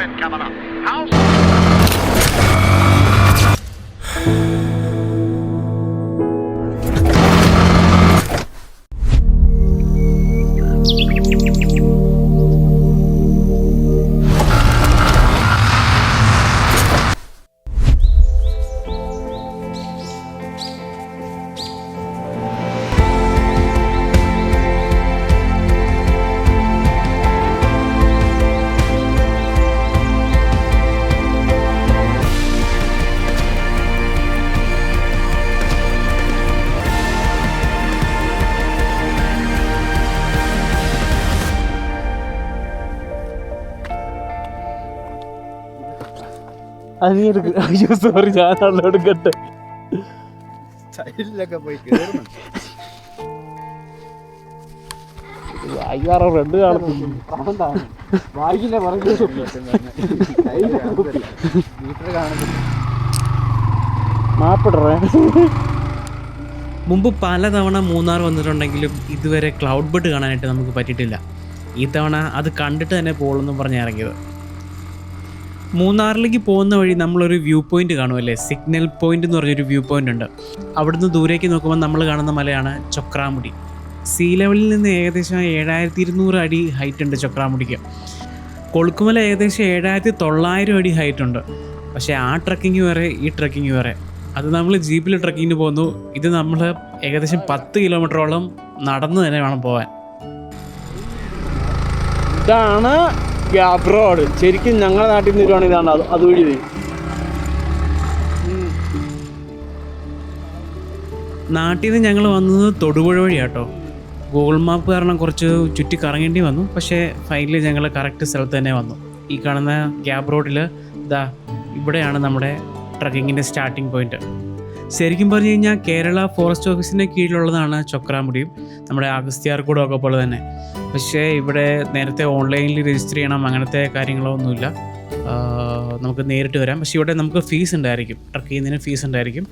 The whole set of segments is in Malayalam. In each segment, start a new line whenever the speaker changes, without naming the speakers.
event coming up. House.
അത് നീ എടുക്ക്. അയ്യോ സോറി, ഞാൻ എടുക്കട്ടെ.
സൈഡിലൊക്കെ പോയി കേറുന്നു.
അയ്യാറോ റെഡ് കാണുന്നു. വായിക്കില്ല പറഞ്ഞു
മീറ്റർ കാണുന്നു.
മാപ്പിടറേ.
മുമ്പ് പലതവണ മൂന്നാർ വന്നിട്ടുണ്ടെങ്കിലും ഇതുവരെ ക്ലൗഡ് ബെഡ് കാണാനായിട്ട് നമുക്ക് പറ്റിയിട്ടില്ല. ഈ തവണ അത് കണ്ടിട്ട് തന്നെ പോകുമെന്ന് പറഞ്ഞ് ഇറങ്ങിയത്. മൂന്നാറിലേക്ക് പോകുന്ന വഴി നമ്മളൊരു വ്യൂ പോയിൻ്റ് കാണുമല്ലേ, സിഗ്നൽ പോയിൻ്റ് എന്ന് പറഞ്ഞൊരു വ്യൂ പോയിൻ്റ് ഉണ്ട്. അവിടുന്ന് ദൂരേക്ക് നോക്കുമ്പോൾ നമ്മൾ കാണുന്ന മലയാണ് ചൊക്രാമുടി. സീ ലെവലിൽ നിന്ന് ഏകദേശം 7200 അടി ഹൈറ്റ് ഉണ്ട് ചൊക്രാമുടിക്ക്. കൊളുക്കുമല ഏകദേശം 7900 അടി ഹൈറ്റ് ഉണ്ട്. പക്ഷേ ആ ട്രക്കിങ് വേറെ, ഈ ട്രക്കിങ് വേറെ. അത് നമ്മൾ ജീപ്പിൽ ട്രക്കിങ്ങിന് പോകുന്നു. ഇത് നമ്മൾ ഏകദേശം 10 കിലോമീറ്ററോളം നടന്ന് തന്നെ വേണം പോകാൻ.
ഇതാണ് ഗ്യാപ് റോഡ്. ശരിക്കും ഞങ്ങളുടെ നാട്ടിൽ നിന്ന് വരുവാണെങ്കിൽ ഇതാണ് അതുവഴി വരും.
നാട്ടിൽ നിന്ന് ഞങ്ങൾ വന്നത് തൊടുപുഴ വഴിയാട്ടോ. ഗൂഗിൾ മാപ്പ് കാരണം കുറച്ച് ചുറ്റി കറങ്ങേണ്ടി വന്നു. പക്ഷേ ഫൈനലി ഞങ്ങൾ കറക്റ്റ് സ്ഥലത്ത് തന്നെ വന്നു. ഈ കാണുന്ന ഗ്യാപ് റോഡിൽ ഇതാ ഇവിടെയാണ് നമ്മുടെ ട്രക്കിങ്ങിൻ്റെ സ്റ്റാർട്ടിംഗ് പോയിൻറ്റ്. ശരിക്കും പറഞ്ഞു കഴിഞ്ഞാൽ കേരള ഫോറസ്റ്റ് ഓഫീസിൻ്റെ കീഴിലുള്ളതാണ് ചൊക്രാമുടിയും നമ്മുടെ അഗസ്ത്യാർകൂടം ഒക്കെ പോലെ തന്നെ. പക്ഷേ ഇവിടെ നേരത്തെ ഓൺലൈനിൽ രജിസ്റ്റർ ചെയ്യണം, അങ്ങനത്തെ കാര്യങ്ങളൊന്നുമില്ല. നമുക്ക് നേരിട്ട് വരാം. പക്ഷേ ഇവിടെ നമുക്ക് ഫീസ് ഉണ്ടായിരിക്കും, ട്രക്ക് ചെയ്യുന്നതിന് ഫീസ് ഉണ്ടായിരിക്കും.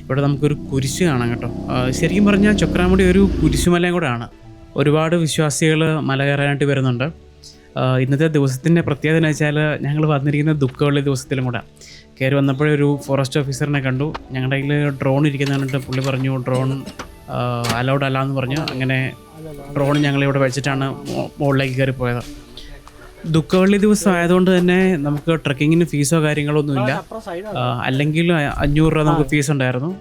ഇവിടെ നമുക്കൊരു കുരിശ് കാണാം കേട്ടോ. ശരിക്കും പറഞ്ഞാൽ ചൊക്രാമുടി ഒരു കുരിശുമലയും കൂടെ ആണ്. ഒരുപാട് വിശ്വാസികൾ മല കയറാനായിട്ട് വരുന്നുണ്ട്. ഇന്നത്തെ ദിവസത്തിൻ്റെ പ്രത്യേകത എന്ന് വെച്ചാൽ ഞങ്ങൾ വന്നിരിക്കുന്ന ദുഃഖവെള്ളി ദിവസത്തിലും കൂടെ. കയറി വന്നപ്പോഴേ ഒരു ഫോറസ്റ്റ് ഓഫീസറിനെ കണ്ടു. ഞങ്ങളുടെ കയ്യിൽ ഡ്രോൺ ഇരിക്കുന്ന കണ്ടിട്ട് പുള്ളി പറഞ്ഞു ഡ്രോൺ അലൗഡ് അല്ല എന്ന് പറഞ്ഞു. അങ്ങനെ ഡ്രോൺ ഞങ്ങളിവിടെ വെച്ചിട്ടാണ് മുകളിലേക്ക് കയറി പോയത്. ദുഃഖവെള്ളി ദിവസം ആയതുകൊണ്ട് തന്നെ നമുക്ക് ട്രക്കിങ്ങിന് ഫീസോ കാര്യങ്ങളോ ഒന്നുമില്ല. അല്ലെങ്കിൽ 500 രൂപ നമുക്ക് ഫീസ് ഉണ്ടായിരുന്നു.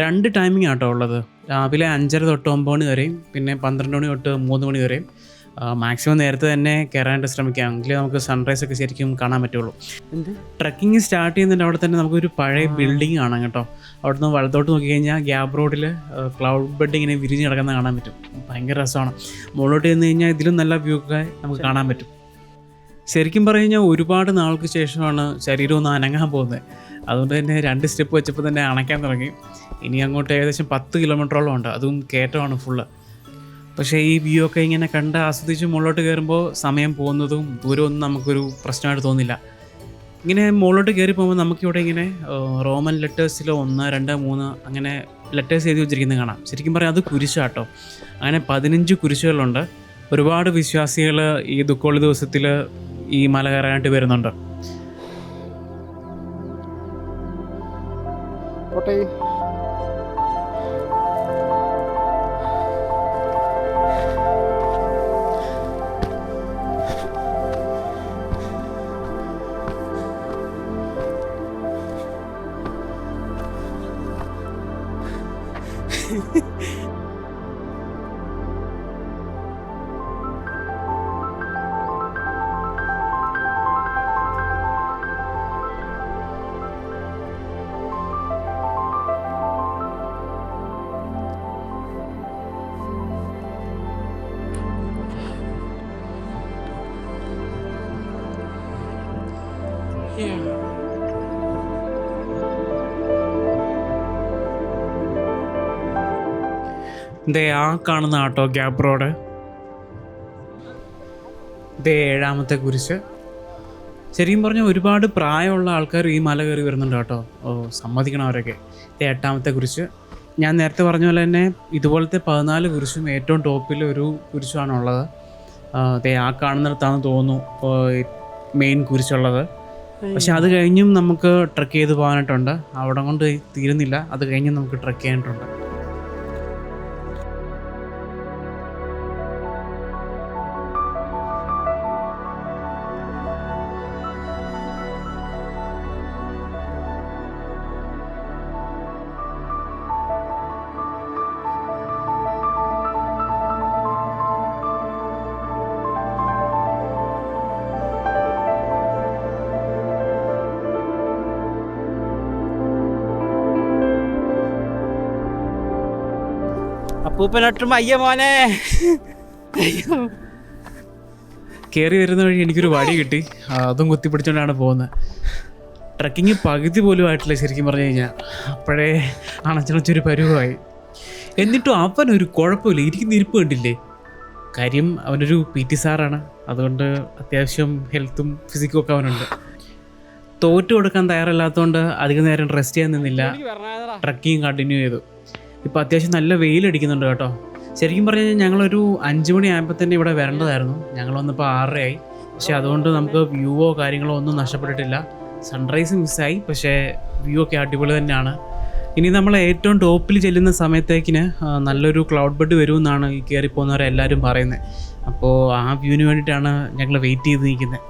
2 ടൈമിംഗ് ആട്ടോ ഉള്ളത്. രാവിലെ 5:30 തൊട്ട് 9 മണി വരെയും പിന്നെ 12 മണി തൊട്ട് 3 മണി വരെയും. മാക്സിമം നേരത്തെ തന്നെ കയറാനായിട്ട് ശ്രമിക്കാം, എങ്കിലേ നമുക്ക് സൺറൈസ് ഒക്കെ ശരിക്കും കാണാൻ പറ്റുള്ളൂ. ട്രക്കിങ് സ്റ്റാർട്ട് ചെയ്യുന്നതിൻ്റെ അവിടെ തന്നെ നമുക്കൊരു പഴയ ബിൽഡിംഗ് കാണാം കേട്ടോ. അവിടുന്ന് വലത്തോട്ട് നോക്കി കഴിഞ്ഞാൽ ഗ്യാപ് റോഡിൽ ക്ലൗഡ് ബെഡ് ഇങ്ങനെ വിരിഞ്ഞ് കിടക്കുന്ന കാണാൻ പറ്റും. ഭയങ്കര രസമാണ്. മുകളിലോട്ട് ചെന്ന് കഴിഞ്ഞാൽ ഇതിലും നല്ല വ്യൂ ഒക്കെ നമുക്ക് കാണാൻ പറ്റും. ശരിക്കും പറഞ്ഞു കഴിഞ്ഞാൽ ഒരുപാട് നാൾക്ക് ശേഷമാണ് ശരീരം ഒന്ന് അനങ്ങാൻ പോകുന്നത്. അതുകൊണ്ട് തന്നെ 2 സ്റ്റെപ്പ് വെച്ചപ്പോൾ തന്നെ അണയ്ക്കാൻ തുടങ്ങി. ഇനി അങ്ങോട്ട് ഏകദേശം 10 കിലോമീറ്ററോളം ഉണ്ട്, അതും കയറ്റമാണ് ഫുള്ള്. പക്ഷേ ഈ വ്യൂ ഒക്കെ ഇങ്ങനെ കണ്ട് ആസ്വദിച്ച് മുകളിലോട്ട് കയറുമ്പോൾ സമയം പോകുന്നതും ദൂരമൊന്നും നമുക്കൊരു പ്രശ്നമായിട്ട് തോന്നില്ല. ഇങ്ങനെ മുകളിലോട്ട് കയറി പോകുമ്പോൾ നമുക്കിവിടെ ഇങ്ങനെ റോമൻ ലെറ്റേഴ്സിൽ 1, 2, 3 അങ്ങനെ ലെറ്റേഴ്സ് എഴുതി വെച്ചിരിക്കുന്നത് കാണാം. ശരിക്കും പറയാം അത് കുരിശാട്ടോ. അങ്ങനെ 15 കുരിശുകളുണ്ട്. ഒരുപാട് വിശ്വാസികൾ ഈ ദുഃഖവെള്ളി ദിവസത്തിൽ ഈ മല കയറാനായിട്ട് വരുന്നുണ്ട്. ദേ ആ കാണുന്ന ആട്ടോ ഗ്യാപ് റോഡ്. ദേ 7ാമത്തെ കുരിശ്. ശരിക്കും പറഞ്ഞാൽ ഒരുപാട് പ്രായമുള്ള ആൾക്കാർ ഈ മല കയറി വരുന്നുണ്ട് കേട്ടോ. സമ്മതിക്കണം അവരൊക്കെ. ദേ 8ാമത്തെ കുരിശ്. ഞാൻ നേരത്തെ പറഞ്ഞ പോലെ തന്നെ ഇതുപോലത്തെ 14 കുരിശും ഏറ്റവും ടോപ്പിൽ ഒരു കുരിശാണുള്ളത്. ദേ ആ കാണുന്നിടത്താണ് തോന്നുന്നു മെയിൻ കുരിശുള്ളത്. പക്ഷെ അത് കഴിഞ്ഞും നമുക്ക് ട്രക്ക് ചെയ്ത് പോകാനായിട്ടുണ്ട്. അവിടെ കൊണ്ട് തീരുന്നില്ല, അത് കഴിഞ്ഞും നമുക്ക് ട്രക്ക് ചെയ്യാനായിട്ടുണ്ട്.
അപ്പൂപ്പനൊട്ടും അയ്യ മോനെ.
കയറി വരുന്ന വഴി എനിക്കൊരു വടി കിട്ടി, അതും കുത്തിപ്പിടിച്ചുകൊണ്ടാണ് പോകുന്നത്. ട്രക്കിങ് പകുതി പോലും ആയിട്ടില്ല ശരിക്കും പറഞ്ഞു കഴിഞ്ഞാൽ, അപ്പോഴേ അണച്ചണച്ചൊരു പരുവമായി. എന്നിട്ടും അവനൊരു കുഴപ്പമില്ല, ഇരിക്കുന്ന ഇരിപ്പ് കണ്ടില്ലേ. കാര്യം അവനൊരു PT സാറാണ്, അതുകൊണ്ട് അത്യാവശ്യം ഹെൽത്തും ഫിസിക്കും ഒക്കെ അവനുണ്ട്. തോറ്റു കൊടുക്കാൻ തയ്യാറല്ലാത്തതുകൊണ്ട് അധികം നേരം റെസ്റ്റ് ചെയ്യാൻ നിന്നില്ല, ട്രക്കിങ് കണ്ടിന്യൂ ചെയ്തു. ഇപ്പോൾ അത്യാവശ്യം നല്ല വെയിലടിക്കുന്നുണ്ട് കേട്ടോ. ശരിക്കും പറഞ്ഞു കഴിഞ്ഞാൽ ഞങ്ങളൊരു 5 മണി ആയപ്പോൾ തന്നെ ഇവിടെ വരേണ്ടതായിരുന്നു. ഞങ്ങൾ വന്നപ്പോൾ 6:30 ആയി. പക്ഷേ അതുകൊണ്ട് നമുക്ക് വ്യൂവോ കാര്യങ്ങളോ ഒന്നും നഷ്ടപ്പെട്ടിട്ടില്ല. സൺറൈസ് മിസ്സായി, പക്ഷേ വ്യൂ ഒക്കെ അടിപൊളി തന്നെയാണ്. ഇനി നമ്മൾ ഏറ്റവും ടോപ്പിൽ ചെല്ലുന്ന സമയത്തേക്കിന് നല്ലൊരു ക്ലൗഡ് ബെഡ് വരുമെന്നാണ് ഈ കയറിപ്പോകുന്നവരെല്ലാവരും പറയുന്നത്. അപ്പോൾ ആ വ്യൂവിന് വേണ്ടിയിട്ടാണ് ഞങ്ങൾ വെയിറ്റ് ചെയ്ത് നിൽക്കുന്നത്.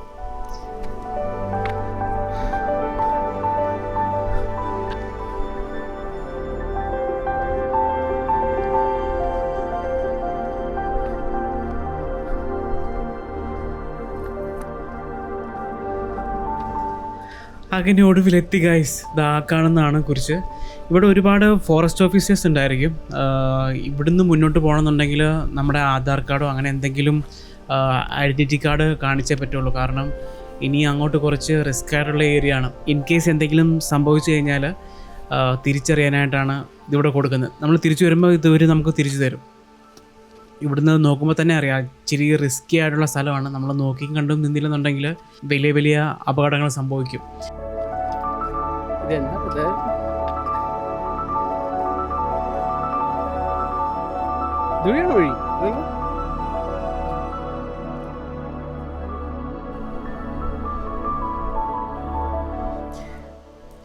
അങ്ങനെ ഒടുവിലെത്തി ഗൈസ്. ഇതാ കാണുന്നതാണ് കുറിച്ച്. ഇവിടെ ഒരുപാട് ഫോറസ്റ്റ് ഓഫീസേഴ്സ് ഉണ്ടായിരിക്കും. ഇവിടുന്ന് മുന്നോട്ട് പോകണമെന്നുണ്ടെങ്കിൽ നമ്മുടെ ആധാർ കാർഡോ അങ്ങനെ എന്തെങ്കിലും ഐഡൻറ്റിറ്റി കാർഡ് കാണിച്ചേ പറ്റുള്ളൂ. കാരണം ഇനി അങ്ങോട്ട് കുറച്ച് റിസ്ക് ആയിട്ടുള്ള ഏരിയ ആണ്. ഇൻ കേസ് എന്തെങ്കിലും സംഭവിച്ചു കഴിഞ്ഞാൽ തിരിച്ചറിയാനായിട്ടാണ് ഇതിവിടെ കൊടുക്കുന്നത്. നമ്മൾ തിരിച്ചു വരുമ്പോൾ ഇതുവരെ നമുക്ക് തിരിച്ചു തരും. ഇവിടുന്ന് നോക്കുമ്പോൾ തന്നെ അറിയാം, ഇച്ചിരി റിസ്ക്കി ആയിട്ടുള്ള സ്ഥലമാണ്. നമ്മൾ നോക്കിയും കണ്ടും നിന്നില്ലെന്നുണ്ടെങ്കിൽ വലിയ വലിയ അപകടങ്ങൾ സംഭവിക്കും.
വഴി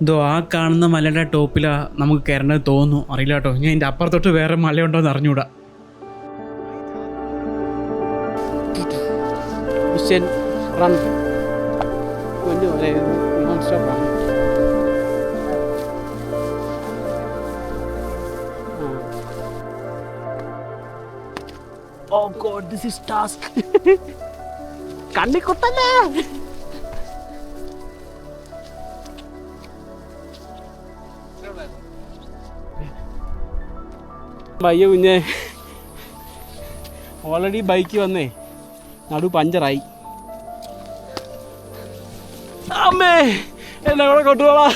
ഇതോ ആ കാണുന്ന മലയുടെ ടോപ്പിലാണ് നമുക്ക് കയറേണ്ടത് തോന്നുന്നു. അറിയില്ല കേട്ടോ, ഞാൻ എൻ്റെ അപ്പുറത്തോട്ട് വേറെ മലയുണ്ടോ എന്ന് അറിഞ്ഞൂടാ.
റൺ നോൺ സ്റ്റോപ്പ് ആണ്. Oh God, this is task. കണ്ണിക്കുട്ടല്ലേ. പയ്യ കുഞ്ഞെ ഓൾറെഡി ബൈക്ക് വന്നേ നടു പഞ്ചറായി. അമ്മേ എന്നെ കൂടെ കൊണ്ടുപോളാ.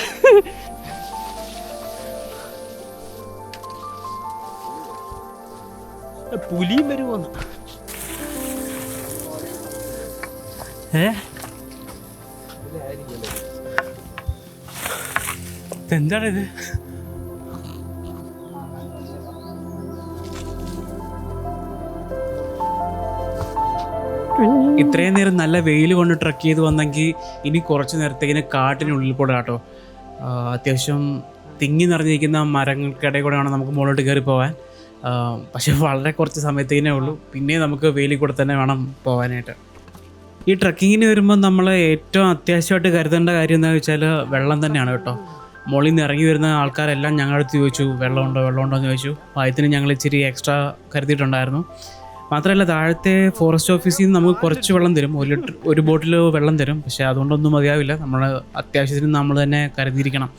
പുലിയും വരുമോന്ന്. എന്താണിത്? ഇത്രയും നേരം നല്ല വെയിൽ കൊണ്ട് ട്രക്ക് ചെയ്ത് വന്നെങ്കിൽ ഇനി കുറച്ച് നേരത്തേക്കിന് കാട്ടിനുള്ളിൽ കൂടെ കേട്ടോ. അത്യാവശ്യം തിങ്ങി നിറഞ്ഞിരിക്കുന്ന മരങ്ങൾക്കിടയിൽ കൂടെയാണ് നമുക്ക് മുകളിലോട്ട് കയറി പോകാൻ. പക്ഷേ വളരെ കുറച്ച് സമയത്തേക്കിനേ ഉള്ളൂ, പിന്നെ നമുക്ക് വെയിലിൽ കൂടെ തന്നെ വേണം പോകാനായിട്ട്. ഈ ട്രക്കിങ്ങിന് വരുമ്പോൾ നമ്മൾ ഏറ്റവും അത്യാവശ്യമായിട്ട് കരുതേണ്ട കാര്യം എന്താണെന്ന് വെച്ചാൽ വെള്ളം തന്നെയാണ് കേട്ടോ. മുകളിൽ നിന്ന് ഇറങ്ങി വരുന്ന ആൾക്കാരെല്ലാം ഞങ്ങളുടെ അടുത്ത് ചോദിച്ചു വെള്ളമുണ്ടോ എന്ന് ചോദിച്ചു. അതിന് ഞങ്ങൾ ഇച്ചിരി എക്സ്ട്രാ കരുതിയിട്ടുണ്ടായിരുന്നു. മാത്രമല്ല താഴത്തെ ഫോറസ്റ്റ് ഓഫീസിൽ നിന്ന് നമുക്ക് കുറച്ച് വെള്ളം തരും, 1 ലിറ്റർ 1 ബോട്ടിൽ വെള്ളം തരും. പക്ഷേ അതുകൊണ്ടൊന്നും മതിയാവില്ല, നമ്മൾ അത്യാവശ്യത്തിന് നമ്മൾ തന്നെ കരുതിയിരിക്കണം.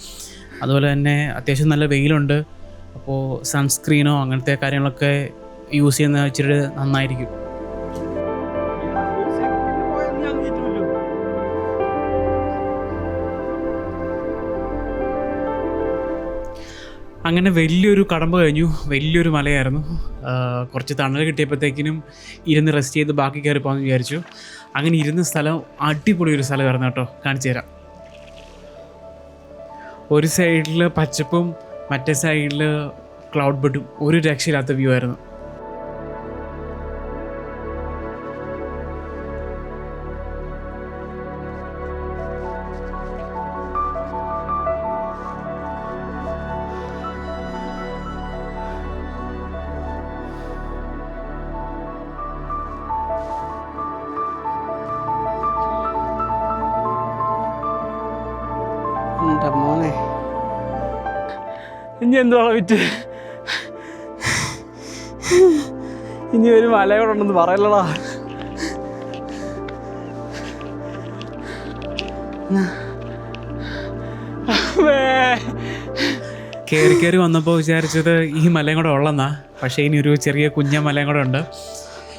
അതുപോലെ തന്നെ അത്യാവശ്യം നല്ല വെയിലുണ്ട്, അപ്പോൾ സൺസ്ക്രീനോ അങ്ങനത്തെ കാര്യങ്ങളൊക്കെ യൂസ് ചെയ്യുന്ന ഇച്ചിരി നന്നായിരിക്കും. അങ്ങനെ വലിയൊരു കടമ്പ കഴിഞ്ഞു, വലിയൊരു മലയായിരുന്നു. കുറച്ച് തണൽ കിട്ടിയപ്പോഴത്തേക്കിനും ഇരുന്ന് റെസ്റ്റ് ചെയ്ത് ബാക്കി കയറി പോകാമെന്ന് വിചാരിച്ചു. അങ്ങനെ ഇരുന്ന സ്ഥലം അടിപൊളി ഒരു സ്ഥലമായിരുന്നു കേട്ടോ, കാണിച്ചു തരാം. ഒരു സൈഡിൽ പച്ചപ്പും മറ്റേ സൈഡിൽ ക്ലൗഡ് ബെഡും, ഒരു രക്ഷയില്ലാത്ത വ്യൂ ആയിരുന്നു.
എൻ്റെ മോനെ ഇനി എന്തുവാ വിറ്റ് ഇനി ഒരു മലയോടെ ഉണ്ടെന്ന് പറയല്ലടാ.
കയറി കയറി വന്നപ്പോൾ വിചാരിച്ചത് ഈ മലയും കൂടെ ഉള്ളെന്നാ. പക്ഷേ ഇനി ഒരു ചെറിയ കുഞ്ഞ മലയും കൂടെ ഉണ്ട്.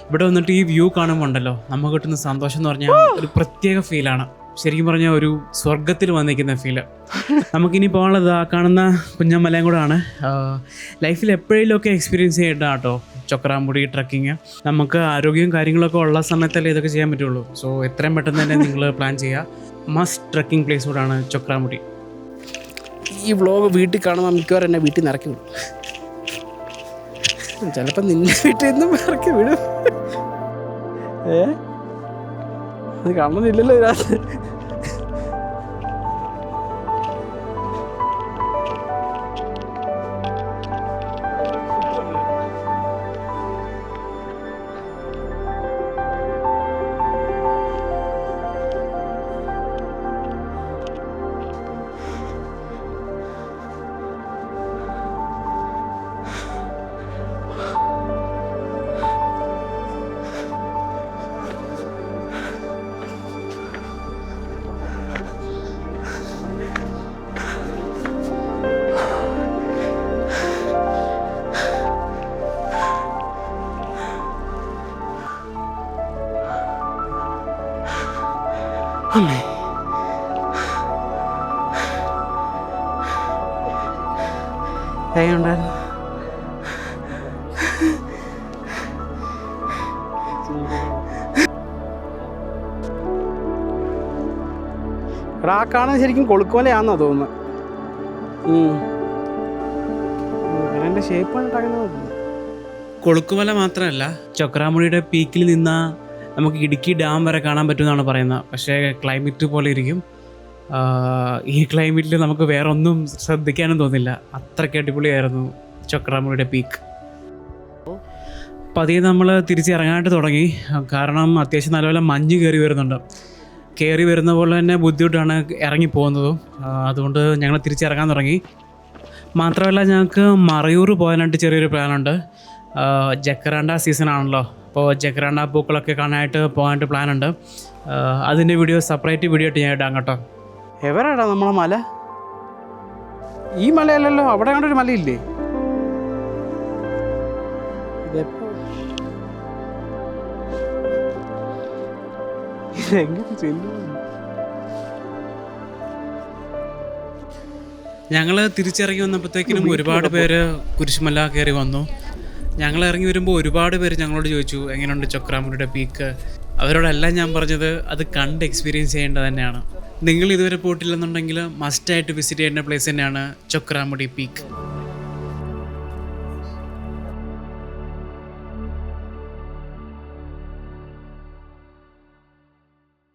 ഇവിടെ വന്നിട്ട് ഈ വ്യൂ കാണുമ്പോൾ ഉണ്ടല്ലോ നമുക്ക് കിട്ടുന്ന സന്തോഷം എന്ന് പറഞ്ഞാൽ ഒരു പ്രത്യേക ഫീലാണ്. ശരിക്കും പറഞ്ഞാൽ ഒരു സ്വർഗത്തിൽ വന്നിരിക്കുന്ന ഫീല്. നമുക്കിനി പോകാനുള്ളത് ആ കാണുന്ന കുഞ്ഞമലയും കൂടെ ആണ്. ലൈഫിൽ എപ്പോഴേലുമൊക്കെ എക്സ്പീരിയൻസ് ചെയ്യേണ്ട കേട്ടോ ചൊക്രാമുടി ട്രക്കിങ്. നമുക്ക് ആരോഗ്യവും കാര്യങ്ങളൊക്കെ ഉള്ള സമയത്തല്ലേ ഇതൊക്കെ ചെയ്യാൻ പറ്റുള്ളൂ. സോ എത്രയും പെട്ടെന്ന് തന്നെ നിങ്ങൾ പ്ലാൻ ചെയ്യുക. മസ്റ്റ് ട്രക്കിംഗ് പ്ലേസ് കൂടാണ് ചൊക്രാമുടി.
ഈ വ്ളോഗ് വീട്ടിൽ കാണുമ്പോൾ മിക്കവാറും എന്നെ വീട്ടിൽ നിന്ന് ഇറക്കി വിടും. ചിലപ്പോൾ നിന്നെ വീട്ടിൽ നിന്നും ഇറക്കി വിടും. അത് കാണുന്നില്ലല്ലോ ഇതിനകത്ത്. അമ്മേ ഉണ്ടായിരുന്നു. എടാ ആ കാണുന്നത് ശരിക്കും കൊളുക്കുമലയാണെന്നാ തോന്നുന്നത്. എൻ്റെ ഷേപ്പാണ് ഉണ്ടാകുന്നത്.
കൊളുക്കുമല മാത്രമല്ല, ചൊക്രാമുടിയുടെ പീക്കിൽ നിന്നാൽ നമുക്ക് ഇടുക്കി ഡാം വരെ കാണാൻ പറ്റുമെന്നാണ് പറയുന്നത്. പക്ഷേ ക്ലൈമറ്റ് പോലെ ഇരിക്കും. ഈ ക്ലൈമറ്റിൽ നമുക്ക് വേറെ ഒന്നും ശ്രദ്ധിക്കാനും തോന്നില്ല. അത്രയ്ക്ക് അടിപൊളിയായിരുന്നു ചൊക്രാമുടിയുടെ പീക്ക്. പതിയെ നമ്മൾ തിരിച്ചിറങ്ങാനായിട്ട് തുടങ്ങി. കാരണം അത്യാവശ്യം നല്ലപോലെ മഞ്ഞ് കയറി വരുന്നുണ്ട്. കയറി വരുന്ന പോലെ തന്നെ ബുദ്ധിമുട്ടാണ് ഇറങ്ങിപ്പോകുന്നതും. അതുകൊണ്ട് ഞങ്ങൾ തിരിച്ചിറങ്ങാൻ തുടങ്ങി. മാത്രമല്ല ഞങ്ങൾക്ക് മറയൂർ പോകാനായിട്ട് ചെറിയൊരു പ്ലാനുണ്ട്. ജക്കറാണ്ട സീസൺ ആണല്ലോ. അപ്പോൾ ജക്കറാണ്ട പൂക്കളൊക്കെ കാണാനായിട്ട് പോകാനായിട്ട് പ്ലാനുണ്ട്. അതിൻ്റെ വീഡിയോ സെപ്പറേറ്റ് വീഡിയോ ആയിട്ട് ഞാൻ ഇടാം കേട്ടോ.
എവരാടാ നമ്മളെ മല? ഈ മലയല്ലല്ലോ, അവിടെ കണ്ടൊരു മലയില്ലേ? ഇതെങ്ങനെ ചെല്ലും?
ഞങ്ങൾ തിരിച്ചിറങ്ങി വന്നപ്പോഴത്തേക്കിനും ഒരുപാട് പേര് കുരിശുമല കയറി വന്നു. ഞങ്ങൾ ഇറങ്ങി വരുമ്പോൾ ഒരുപാട് പേര് ഞങ്ങളോട് ചോദിച്ചു എങ്ങനെയുണ്ട് ചൊക്രാമുടിയുടെ പീക്ക്. അവരോടെല്ലാം ഞാൻ പറഞ്ഞത് അത് കണ്ട് എക്സ്പീരിയൻസ് ചെയ്യേണ്ടത് തന്നെയാണ്. നിങ്ങൾ ഇതുവരെ പോയിട്ടില്ലെന്നുണ്ടെങ്കിൽ മസ്റ്റായിട്ട് വിസിറ്റ് ചെയ്യേണ്ട പ്ലേസ് തന്നെയാണ് ചൊക്രാമുടി പീക്ക്.